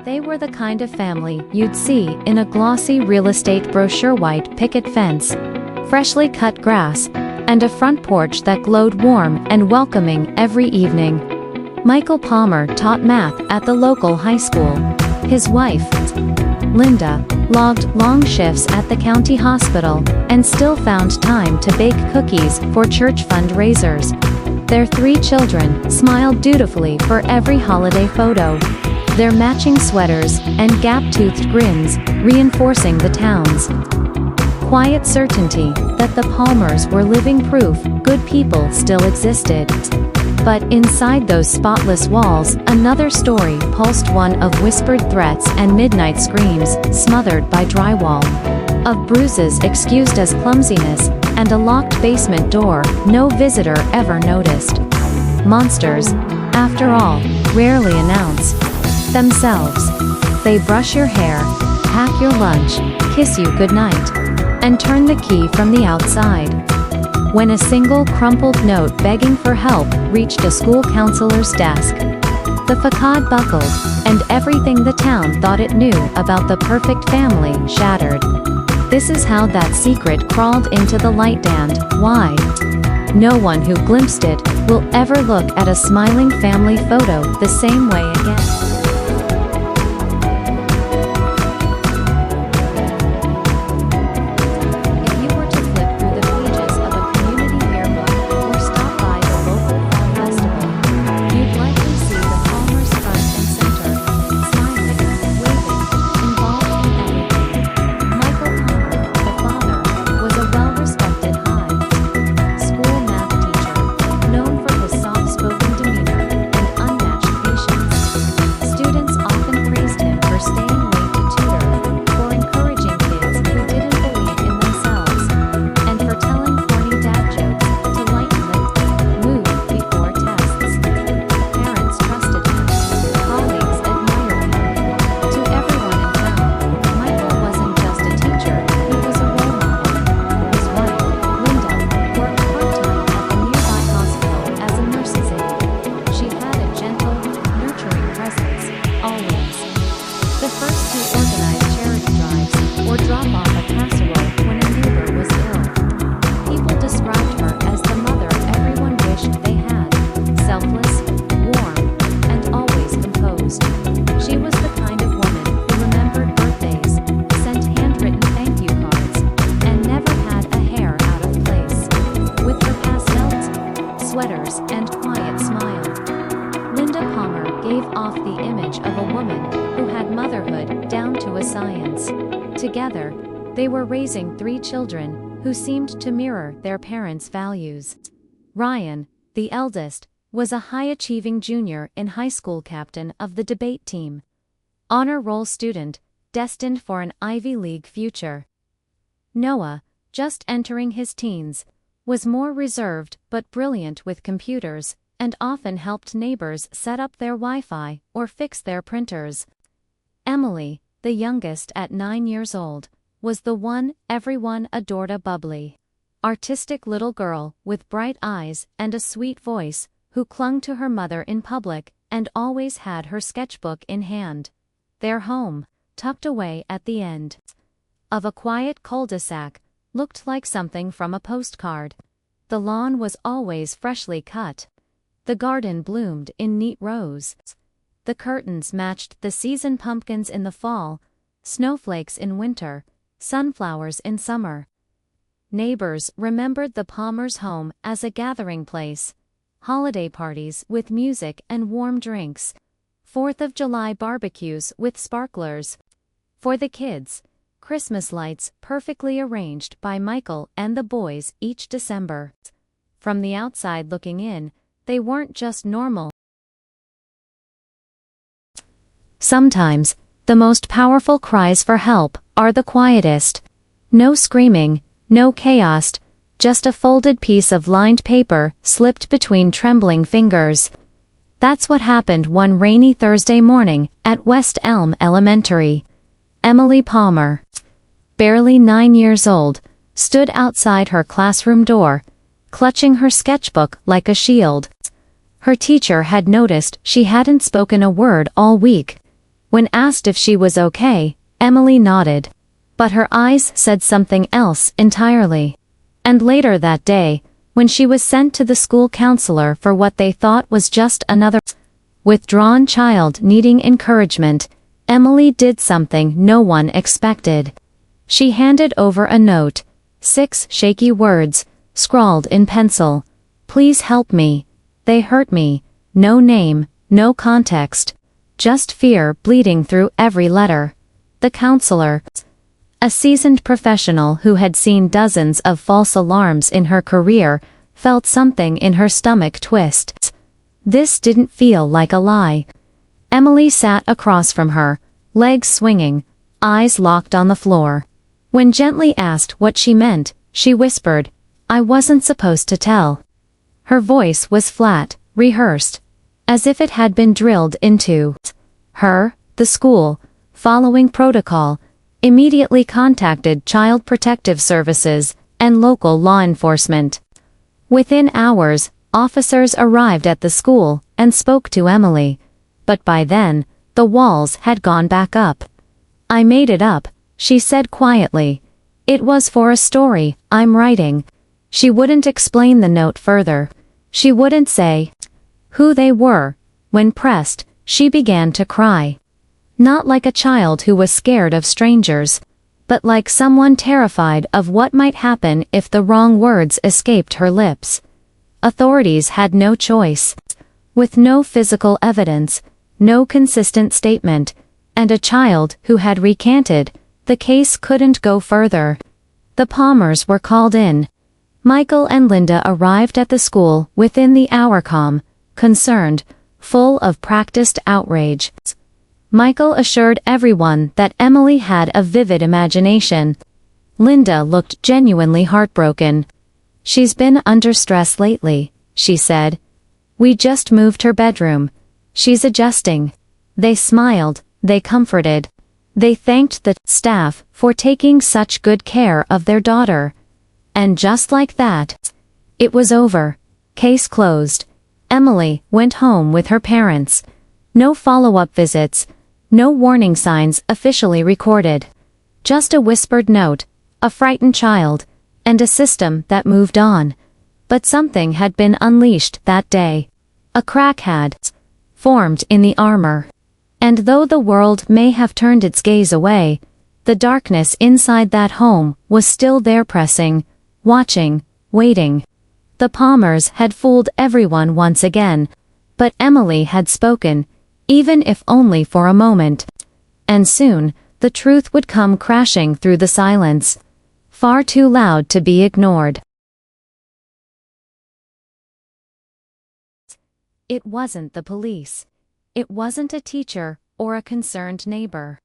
They were the kind of family you'd see in a glossy real estate brochure: white picket fence, freshly cut grass, and a front porch that glowed warm and welcoming every evening. Michael Palmer taught math at the local high school. His wife, Linda, logged long shifts at the county hospital and still found time to bake cookies for church fundraisers. Their 3 children smiled dutifully for every holiday photo, their matching sweaters and gap-toothed grins reinforcing the town's quiet certainty that the Palmers were living proof good people still existed. But inside those spotless walls, another story pulsed, one of whispered threats and midnight screams smothered by drywall, of bruises excused as clumsiness, and a locked basement door no visitor ever noticed. Monsters, after all, rarely announce themselves. They brush your hair, pack your lunch, kiss you goodnight, and turn the key from the outside. When a single crumpled note begging for help reached a school counselor's desk, the facade buckled, and everything the town thought it knew about the perfect family shattered. This is how that secret crawled into the light, and why no one who glimpsed it will ever look at a smiling family photo the same way again. And quiet smile, Linda Palmer gave off the image of a woman who had motherhood down to a science. Together, they were raising 3 children who seemed to mirror their parents' values. Ryan, the eldest, was a high-achieving junior in high school, captain of the debate team, honor roll student, destined for an Ivy League future. Noah, just entering his teens, was more reserved but brilliant with computers, and often helped neighbors set up their Wi-Fi or fix their printers. Emily, the youngest at 9 years old, was the one everyone adored, a bubbly, artistic little girl with bright eyes and a sweet voice, who clung to her mother in public and always had her sketchbook in hand. Their home, tucked away at the end of a quiet cul-de-sac, looked like something from a postcard. The lawn was always freshly cut. The garden bloomed in neat rows. The curtains matched the season: pumpkins in the fall, snowflakes in winter, sunflowers in summer. Neighbors remembered the Palmers' home as a gathering place: holiday parties with music and warm drinks, 4th of July barbecues with sparklers. For the kids, Christmas lights perfectly arranged by Michael and the boys each December. From the outside looking in, they weren't just normal. Sometimes, the most powerful cries for help are the quietest. No screaming, no chaos, just a folded piece of lined paper slipped between trembling fingers. That's what happened one rainy Thursday morning at West Elm Elementary. Emily Palmer, barely 9 years old, stood outside her classroom door, clutching her sketchbook like a shield. Her teacher had noticed she hadn't spoken a word all week. When asked if she was okay, Emily nodded. But her eyes said something else entirely. And later that day, when she was sent to the school counselor for what they thought was just another withdrawn child needing encouragement, Emily did something no one expected. She handed over a note, 6 shaky words, scrawled in pencil. "Please help me. They hurt me." No name, no context. Just fear bleeding through every letter. The counselor, a seasoned professional who had seen dozens of false alarms in her career, felt something in her stomach twist. This didn't feel like a lie. Emily sat across from her, legs swinging, eyes locked on the floor. When gently asked what she meant, she whispered, "I wasn't supposed to tell." Her voice was flat, rehearsed, as if it had been drilled into her. The school, following protocol, immediately contacted Child Protective Services and local law enforcement. Within hours, officers arrived at the school and spoke to Emily. But by then, the walls had gone back up. "I made it up," she said quietly. "It was for a story I'm writing." She wouldn't explain the note further. She wouldn't say who they were. When pressed, she began to cry. Not like a child who was scared of strangers, but like someone terrified of what might happen if the wrong words escaped her lips. Authorities had no choice. With no physical evidence, no consistent statement, and a child who had recanted, the case couldn't go further. The Palmers were called in. Michael and Linda arrived at the school within the hour, calm, concerned, full of practiced outrage. Michael assured everyone that Emily had a vivid imagination. Linda looked genuinely heartbroken. "She's been under stress lately," she said. "We just moved her bedroom. She's adjusting." They smiled, they comforted. They thanked the staff for taking such good care of their daughter. And just like that, it was over. Case closed. Emily went home with her parents. No follow-up visits, no warning signs officially recorded. Just a whispered note, a frightened child, and a system that moved on. But something had been unleashed that day. A crack had formed in the armor. And though the world may have turned its gaze away, the darkness inside that home was still there, pressing, watching, waiting. The Palmers had fooled everyone once again, but Emily had spoken, even if only for a moment. And soon, the truth would come crashing through the silence, far too loud to be ignored. It wasn't the police. It wasn't a teacher or a concerned neighbor.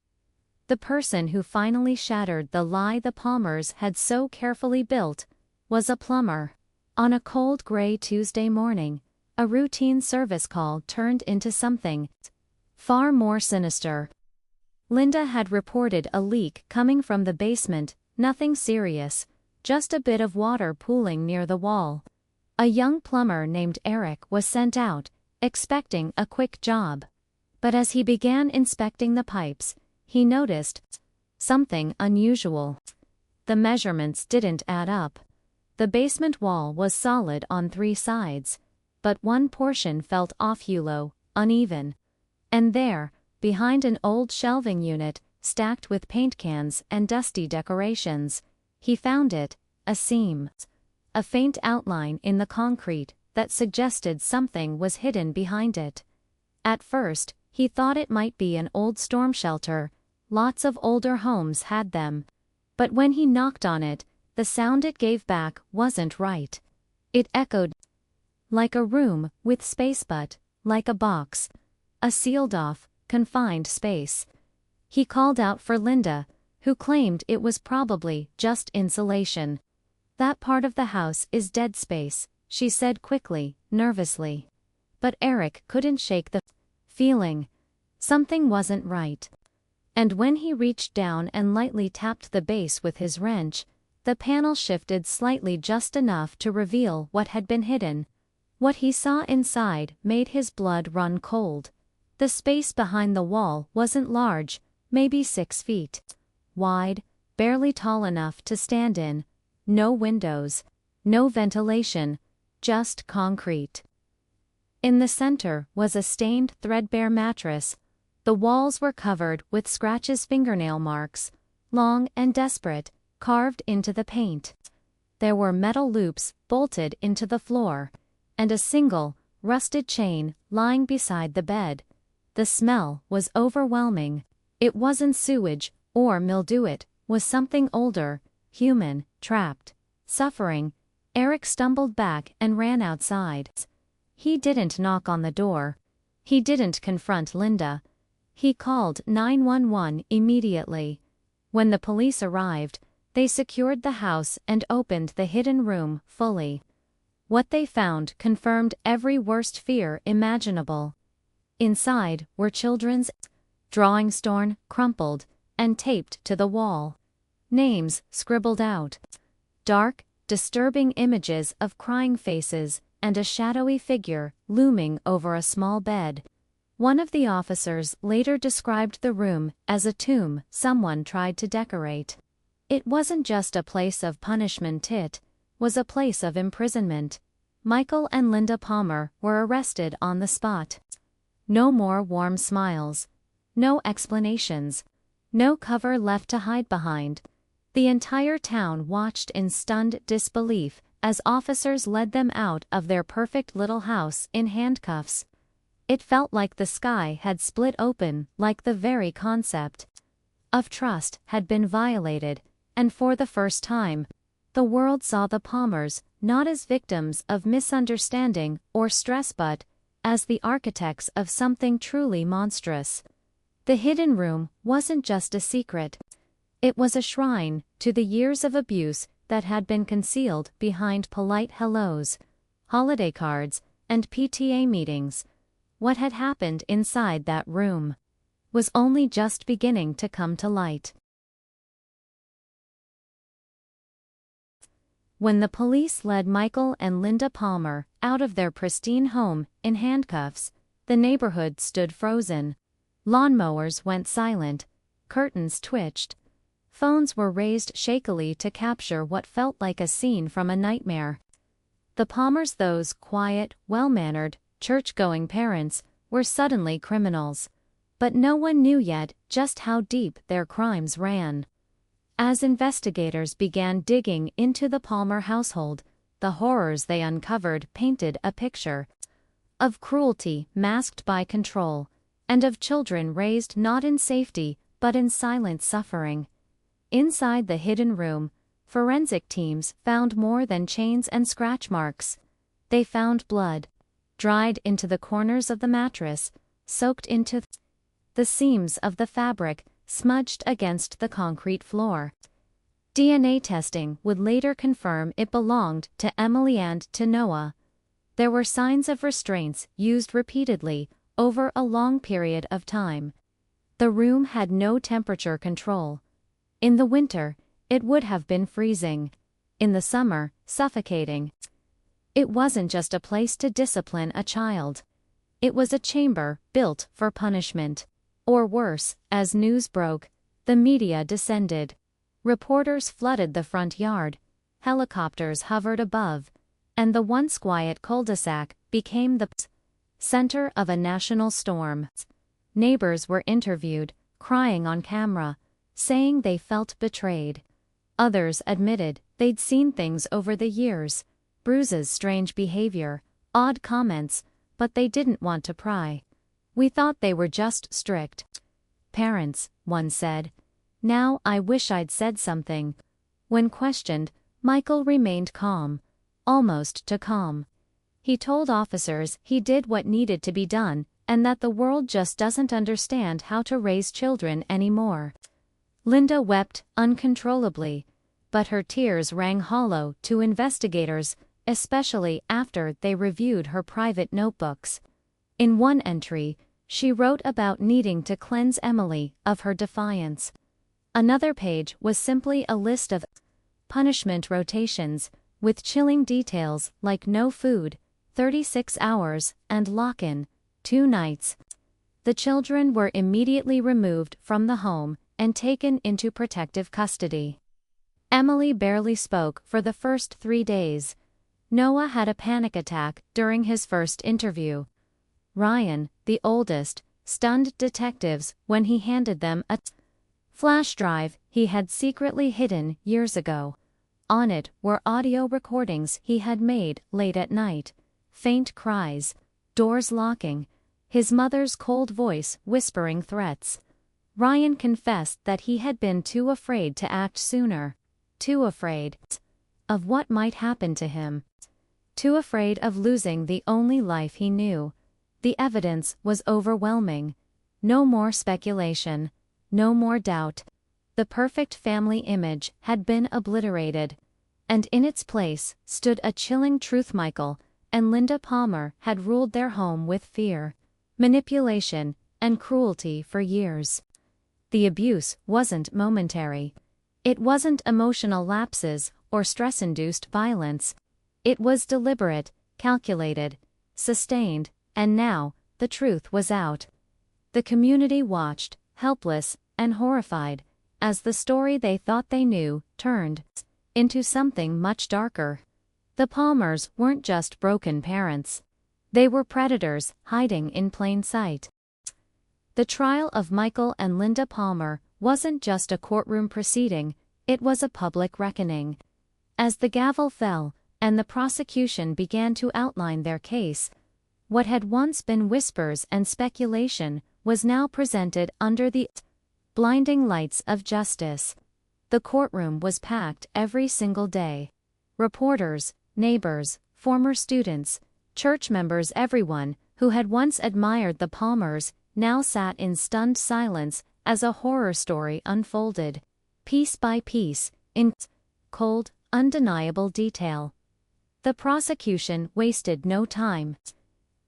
The person who finally shattered the lie the Palmers had so carefully built was a plumber. On a cold gray Tuesday morning, a routine service call turned into something far more sinister. Linda had reported a leak coming from the basement, nothing serious, just a bit of water pooling near the wall. A young plumber named Eric was sent out, expecting a quick job. But as he began inspecting the pipes, he noticed something unusual. The measurements didn't add up. The basement wall was solid on 3 sides, but one portion felt off, uneven. And there, behind an old shelving unit, stacked with paint cans and dusty decorations, he found it, a seam. A faint outline in the concrete that suggested something was hidden behind it. At first, he thought it might be an old storm shelter. Lots of older homes had them. But when he knocked on it, the sound it gave back wasn't right. It echoed like a room with space, but like a box. A sealed-off, confined space. He called out for Linda, who claimed it was probably just insulation. "That part of the house is dead space," she said quickly, nervously. But Eric couldn't shake the feeling. Something wasn't right. And when he reached down and lightly tapped the base with his wrench, the panel shifted slightly, just enough to reveal what had been hidden. What he saw inside made his blood run cold. The space behind the wall wasn't large, maybe 6 feet wide, barely tall enough to stand in. No windows, no ventilation, just concrete. In the center was a stained, threadbare mattress. The walls were covered with scratches, fingernail marks, long and desperate, carved into the paint. There were metal loops bolted into the floor, and a single, rusted chain lying beside the bed. The smell was overwhelming. It wasn't sewage or mildew, it was something older, human, trapped, suffering. Eric stumbled back and ran outside. He didn't knock on the door. He didn't confront Linda. He called 911 immediately. When the police arrived, they secured the house and opened the hidden room fully. What they found confirmed every worst fear imaginable. Inside were children's drawings, torn, crumpled, and taped to the wall. Names scribbled out. Dark, disturbing images of crying faces and a shadowy figure looming over a small bed. One of the officers later described the room as a tomb someone tried to decorate. It wasn't just a place of punishment, it was a place of imprisonment. Michael and Linda Palmer were arrested on the spot. No more warm smiles. No explanations. No cover left to hide behind. The entire town watched in stunned disbelief as officers led them out of their perfect little house in handcuffs. It felt like the sky had split open, like the very concept of trust had been violated, and for the first time, the world saw the Palmers not as victims of misunderstanding or stress but as the architects of something truly monstrous. The hidden room wasn't just a secret. It was a shrine to the years of abuse that had been concealed behind polite hellos, holiday cards, and PTA meetings. What had happened inside that room was only just beginning to come to light. When the police led Michael and Linda Palmer out of their pristine home in handcuffs, the neighborhood stood frozen. Lawnmowers went silent, curtains twitched. Phones were raised shakily to capture what felt like a scene from a nightmare. The Palmers, those quiet, well-mannered, church-going parents, were suddenly criminals. But no one knew yet just how deep their crimes ran. As investigators began digging into the Palmer household, the horrors they uncovered painted a picture of cruelty masked by control, and of children raised not in safety but in silent suffering. Inside the hidden room, forensic teams found more than chains and scratch marks. They found blood, dried into the corners of the mattress, soaked into the seams of the fabric, smudged against the concrete floor. DNA testing would later confirm it belonged to Emily and to Noah. There were signs of restraints used repeatedly over a long period of time. The room had no temperature control. In the winter, it would have been freezing. In the summer, suffocating. It wasn't just a place to discipline a child. It was a chamber built for punishment. Or worse, as news broke, the media descended. Reporters flooded the front yard. Helicopters hovered above. And the once quiet cul-de-sac became the center of a national storm. Neighbors were interviewed, crying on camera, saying they felt betrayed. Others admitted they'd seen things over the years, bruises, strange behavior, odd comments, but they didn't want to pry. "We thought they were just strict parents," one said. "Now I wish I'd said something." When questioned, Michael remained calm, almost too calm. He told officers he did what needed to be done, and that the world just doesn't understand how to raise children anymore. Linda wept uncontrollably, but her tears rang hollow to investigators, especially after they reviewed her private notebooks. In one entry, she wrote about needing to cleanse Emily of her defiance. Another page was simply a list of punishment rotations, with chilling details like no food, 36 hours, and lock-in, 2 nights. The children were immediately removed from the home and taken into protective custody. Emily barely spoke for the first 3 days. Noah had a panic attack during his first interview. Ryan, the oldest, stunned detectives when he handed them a flash drive he had secretly hidden years ago. On it were audio recordings he had made late at night. Faint cries, doors locking, his mother's cold voice whispering threats. Ryan confessed that he had been too afraid to act sooner. Too afraid of what might happen to him. Too afraid of losing the only life he knew. The evidence was overwhelming. No more speculation. No more doubt. The perfect family image had been obliterated. And in its place stood a chilling truth. Michael and Linda Palmer had ruled their home with fear, manipulation, and cruelty for years. The abuse wasn't momentary. It wasn't emotional lapses or stress-induced violence. It was deliberate, calculated, sustained, and now, the truth was out. The community watched, helpless and horrified, as the story they thought they knew turned into something much darker. The Palmers weren't just broken parents. They were predators hiding in plain sight. The trial of Michael and Linda Palmer wasn't just a courtroom proceeding, it was a public reckoning. As the gavel fell, and the prosecution began to outline their case, what had once been whispers and speculation was now presented under the blinding lights of justice. The courtroom was packed every single day. Reporters, neighbors, former students, church members, everyone who had once admired the Palmers now sat in stunned silence as a horror story unfolded, piece by piece, in cold, undeniable detail. The prosecution wasted no time.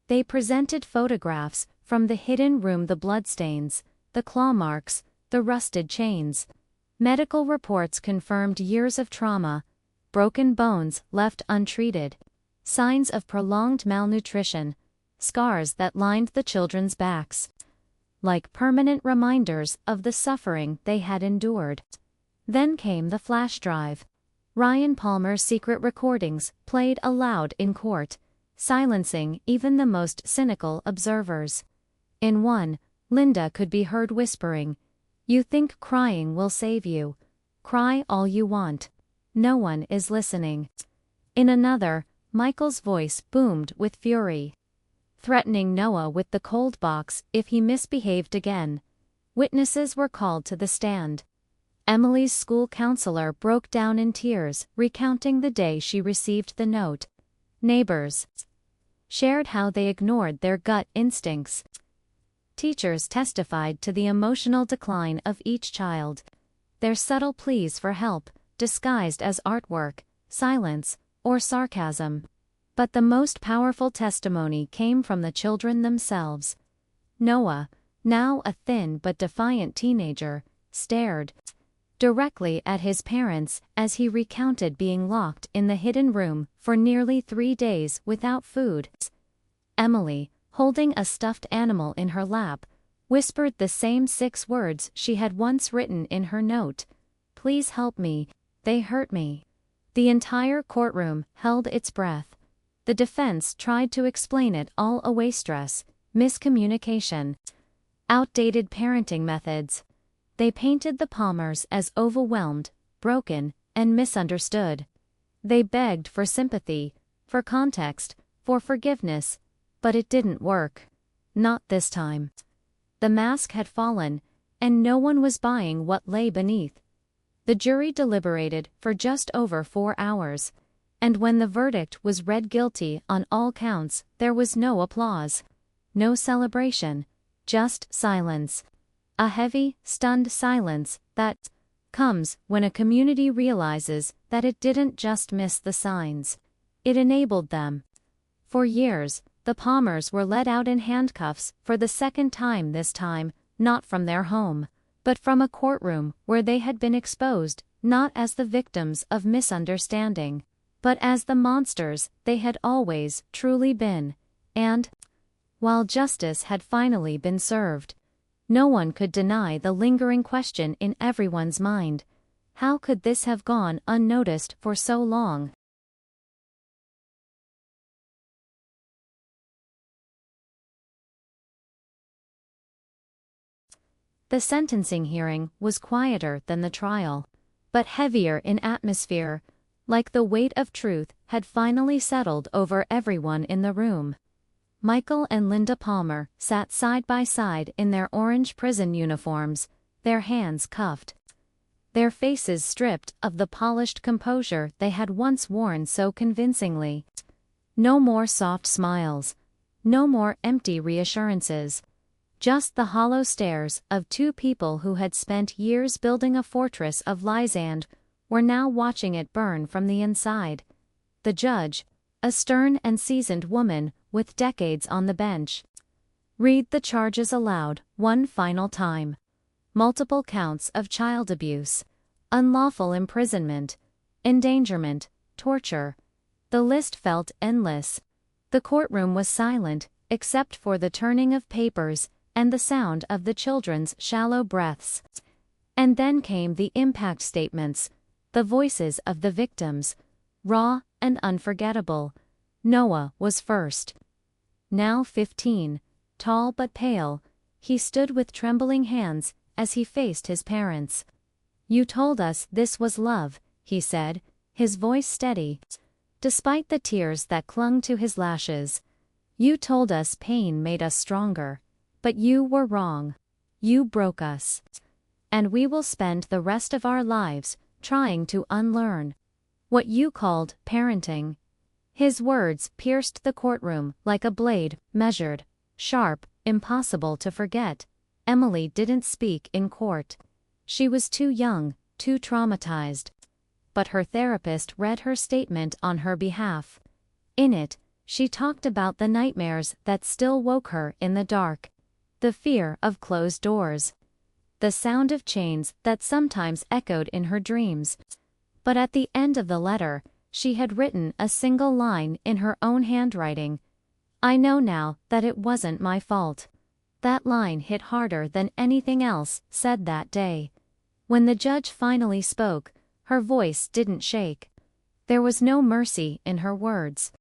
They presented photographs from the hidden room, the bloodstains, the claw marks, the rusted chains. Medical reports confirmed years of trauma, broken bones left untreated, signs of prolonged malnutrition, scars that lined the children's backs, like permanent reminders of the suffering they had endured. Then came the flash drive. Ryan Palmer's secret recordings played aloud in court, silencing even the most cynical observers. In one, Linda could be heard whispering, "You think crying will save you? Cry all you want. No one is listening." In another, Michael's voice boomed with fury, threatening Noah with the cold box if he misbehaved again. Witnesses were called to the stand. Emily's school counselor broke down in tears, recounting the day she received the note. Neighbors shared how they ignored their gut instincts. Teachers testified to the emotional decline of each child. Their subtle pleas for help, disguised as artwork, silence, or sarcasm. But the most powerful testimony came from the children themselves. Noah, now a thin but defiant teenager, stared directly at his parents as he recounted being locked in the hidden room for nearly 3 days without food. Emily, holding a stuffed animal in her lap, whispered the same 6 words she had once written in her note. "Please help me, they hurt me." The entire courtroom held its breath. The defense tried to explain it all away: stress, miscommunication, outdated parenting methods. They painted the Palmers as overwhelmed, broken, and misunderstood. They begged for sympathy, for context, for forgiveness, but it didn't work. Not this time. The mask had fallen, and no one was buying what lay beneath. The jury deliberated for just over 4 hours, and when the verdict was read guilty on all counts, there was no applause, no celebration, just silence. A heavy, stunned silence that comes when a community realizes that it didn't just miss the signs, it enabled them. For years, the Palmers were led out in handcuffs for the second time, this time, not from their home, but from a courtroom where they had been exposed, not as the victims of misunderstanding, but as the monsters they had always truly been. And while justice had finally been served. No one could deny the lingering question in everyone's mind. How could this have gone unnoticed for so long? The sentencing hearing was quieter than the trial, but heavier in atmosphere, like the weight of truth had finally settled over everyone in the room. Michael and Linda Palmer sat side by side in their orange prison uniforms, their hands cuffed, their faces stripped of the polished composure they had once worn so convincingly. No more soft smiles, no more empty reassurances. Just the hollow stares of two people who had spent years building a fortress of lies and were now watching it burn from the inside. The judge, a stern and seasoned woman with decades on the bench, read the charges aloud one final time. Multiple counts of child abuse, unlawful imprisonment, endangerment, torture. The list felt endless. The courtroom was silent, except for the turning of papers and the sound of the children's shallow breaths. And then came the impact statements, the voices of the victims, raw and unforgettable. Noah was first. Now 15, tall but pale, he stood with trembling hands as he faced his parents. "You told us this was love," he said, his voice steady, despite the tears that clung to his lashes. "You told us pain made us stronger. But you were wrong. You broke us. And we will spend the rest of our lives trying to unlearn what you called parenting." His words pierced the courtroom like a blade, measured, sharp, impossible to forget. Emily didn't speak in court. She was too young, too traumatized. But her therapist read her statement on her behalf. In it, she talked about the nightmares that still woke her in the dark. The fear of closed doors. The sound of chains that sometimes echoed in her dreams. But at the end of the letter, she had written a single line in her own handwriting. "I know now that it wasn't my fault." That line hit harder than anything else said that day. When the judge finally spoke, her voice didn't shake. There was no mercy in her words.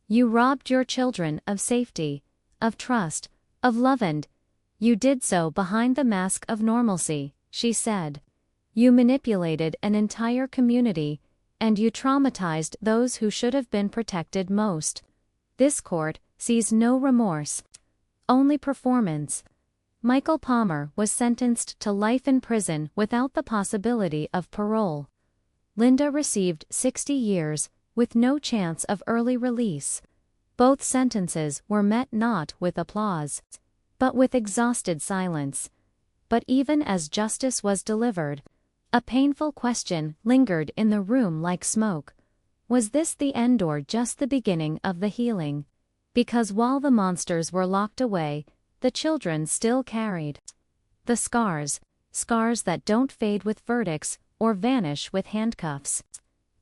"You robbed your children of safety, of trust, of love, and you did so behind the mask of normalcy," she said. "You manipulated an entire community, and you traumatized those who should have been protected most. This court sees no remorse, only performance." Michael Palmer was sentenced to life in prison without the possibility of parole. Linda received 60 years, with no chance of early release. Both sentences were met not with applause, but with exhausted silence. But even as justice was delivered, a painful question lingered in the room like smoke. Was this the end or just the beginning of the healing? Because while the monsters were locked away, the children still carried the scars that don't fade with verdicts or vanish with handcuffs.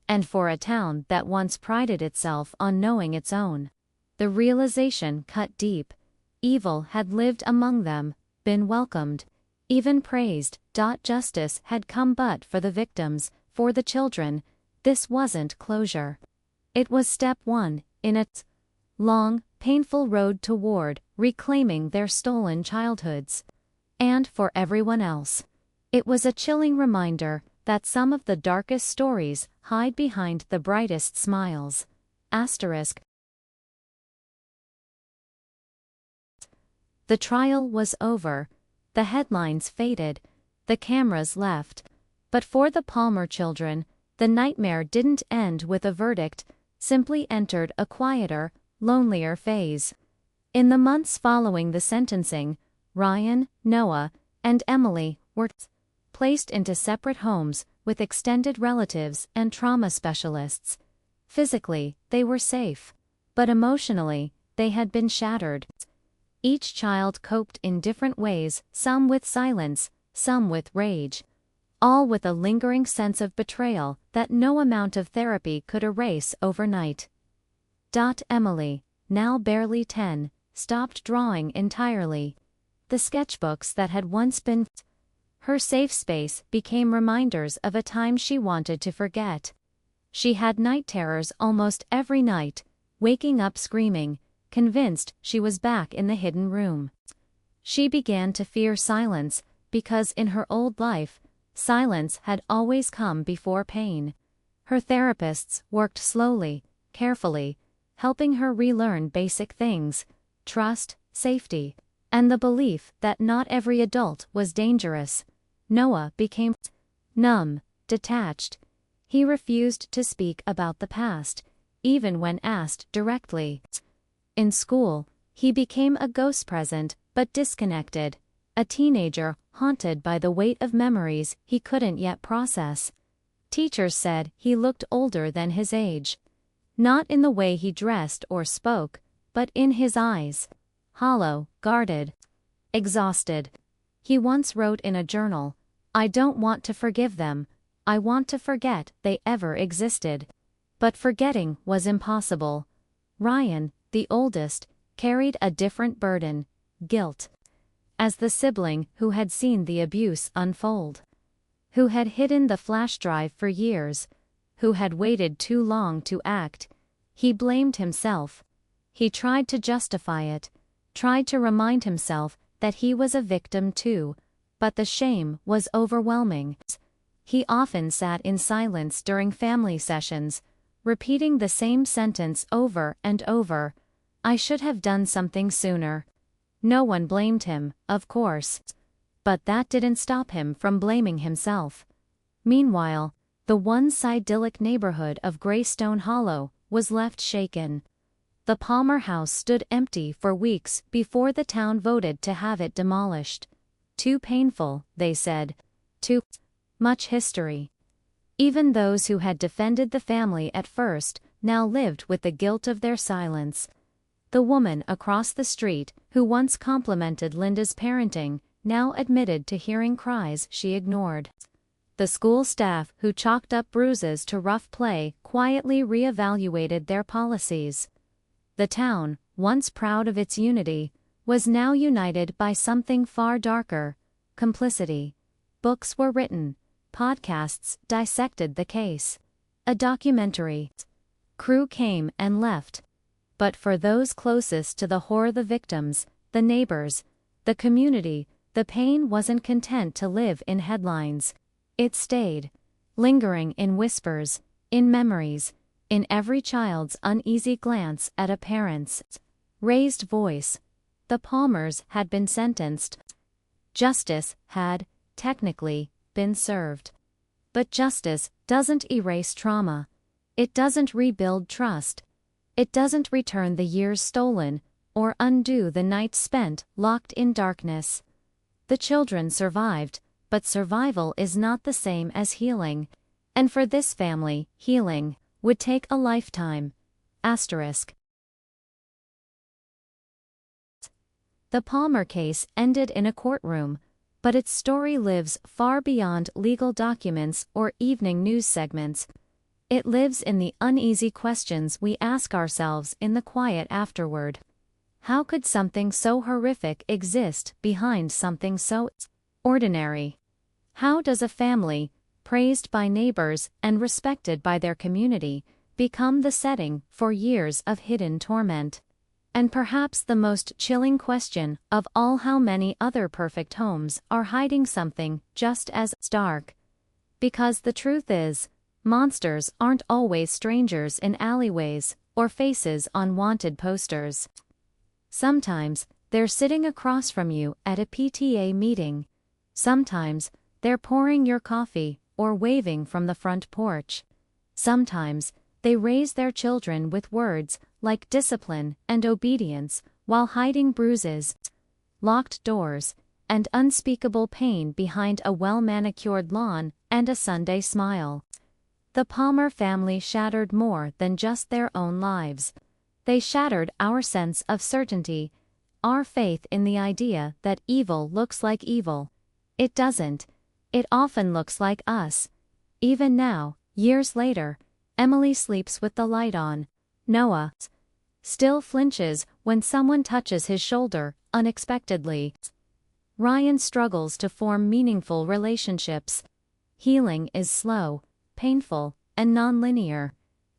And for a town that once prided itself on knowing its own, the realization cut deep. Evil had lived among them, been welcomed, even praised. Justice had come but for the victims, for the children. This wasn't closure. It was step one in a long, painful road toward reclaiming their stolen childhoods. And for everyone else, it was a chilling reminder that some of the darkest stories hide behind the brightest smiles. Asterisk. The trial was over. The headlines faded. The cameras left. But for the Palmer children, the nightmare didn't end with a verdict, simply entered a quieter, lonelier phase. In the months following the sentencing, Ryan, Noah, and Emily were placed into separate homes with extended relatives and trauma specialists. Physically, they were safe. But emotionally, they had been shattered. Each child coped in different ways, some with silence, some with rage, all with a lingering sense of betrayal that no amount of therapy could erase overnight. Emily, now barely 10, stopped drawing entirely. The sketchbooks that had once been her safe space became reminders of a time she wanted to forget. She had night terrors almost every night, waking up screaming, convinced she was back in the hidden room. She began to fear silence, because in her old life, silence had always come before pain. Her therapists worked slowly, carefully, helping her relearn basic things: trust, safety, and the belief that not every adult was dangerous. Noah became numb, detached. He refused to speak about the past, even when asked directly. In school, he became a ghost present, but disconnected, a teenager haunted by the weight of memories he couldn't yet process. Teachers said he looked older than his age. Not in the way he dressed or spoke, but in his eyes. Hollow, guarded, exhausted. He once wrote in a journal, "I don't want to forgive them, I want to forget they ever existed." But forgetting was impossible. Ryan, the oldest, carried a different burden: guilt. As the sibling who had seen the abuse unfold, who had hidden the flash drive for years, who had waited too long to act, he blamed himself. He tried to justify it, tried to remind himself that he was a victim too, but the shame was overwhelming. He often sat in silence during family sessions, repeating the same sentence over and over: "I should have done something sooner." No one blamed him, of course. But that didn't stop him from blaming himself. Meanwhile, the once idyllic neighborhood of Greystone Hollow was left shaken. The Palmer house stood empty for weeks before the town voted to have it demolished. Too painful, they said. Too much history. Even those who had defended the family at first now lived with the guilt of their silence. The woman across the street, who once complimented Linda's parenting, now admitted to hearing cries she ignored. The school staff, who chalked up bruises to rough play, quietly re-evaluated their policies. The town, once proud of its unity, was now united by something far darker: complicity. Books were written. Podcasts dissected the case. A documentary crew came and left. But for those closest to the horror, the victims, the neighbors, the community, the pain wasn't content to live in headlines. It stayed, lingering in whispers, in memories, in every child's uneasy glance at a parent's raised voice. The Palmers had been sentenced. Justice had, technically, been served. But justice doesn't erase trauma. It doesn't rebuild trust. It doesn't return the years stolen, or undo the nights spent locked in darkness. The children survived, but survival is not the same as healing. And for this family, healing would take a lifetime. Asterisk. The Palmer case ended in a courtroom, but its story lives far beyond legal documents or evening news segments. It lives in the uneasy questions we ask ourselves in the quiet afterward. How could something so horrific exist behind something so ordinary? How does a family, praised by neighbors and respected by their community, become the setting for years of hidden torment? And perhaps the most chilling question of all: how many other perfect homes are hiding something just as dark? Because the truth is, monsters aren't always strangers in alleyways or faces on wanted posters. Sometimes they're sitting across from you at a PTA meeting. Sometimes they're pouring your coffee or waving from the front porch. Sometimes they raise their children with words like discipline and obedience while hiding bruises, locked doors, and unspeakable pain behind a well-manicured lawn and a Sunday smile. The Palmer family shattered more than just their own lives. They shattered our sense of certainty, our faith in the idea that evil looks like evil. It doesn't. It often looks like us. Even now, years later, Emily sleeps with the light on. Noah still flinches when someone touches his shoulder unexpectedly. Ryan struggles to form meaningful relationships. Healing is slow, painful, and non-linear.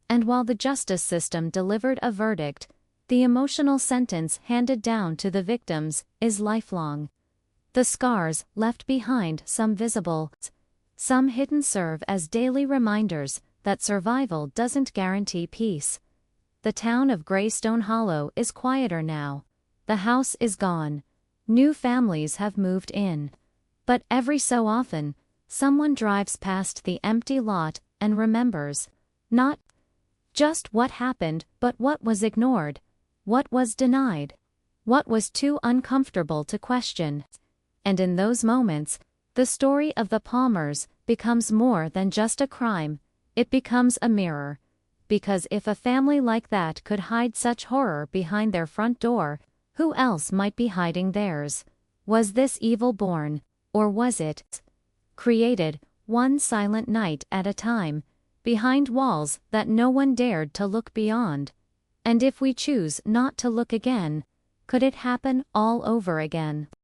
And while the justice system delivered a verdict, the emotional sentence handed down to the victims is lifelong. The scars left behind, some visible, some hidden, serve as daily reminders that survival doesn't guarantee peace. The town of Greystone Hollow is quieter now. The house is gone. New families have moved in. But every so often, someone drives past the empty lot and remembers. Not just what happened, but what was ignored, what was denied, what was too uncomfortable to question. And in those moments, the story of the Palmers becomes more than just a crime, it becomes a mirror. Because if a family like that could hide such horror behind their front door, who else might be hiding theirs? Was this evil born, or was it created, one silent night at a time, behind walls that no one dared to look beyond? And if we choose not to look again, could it happen all over again?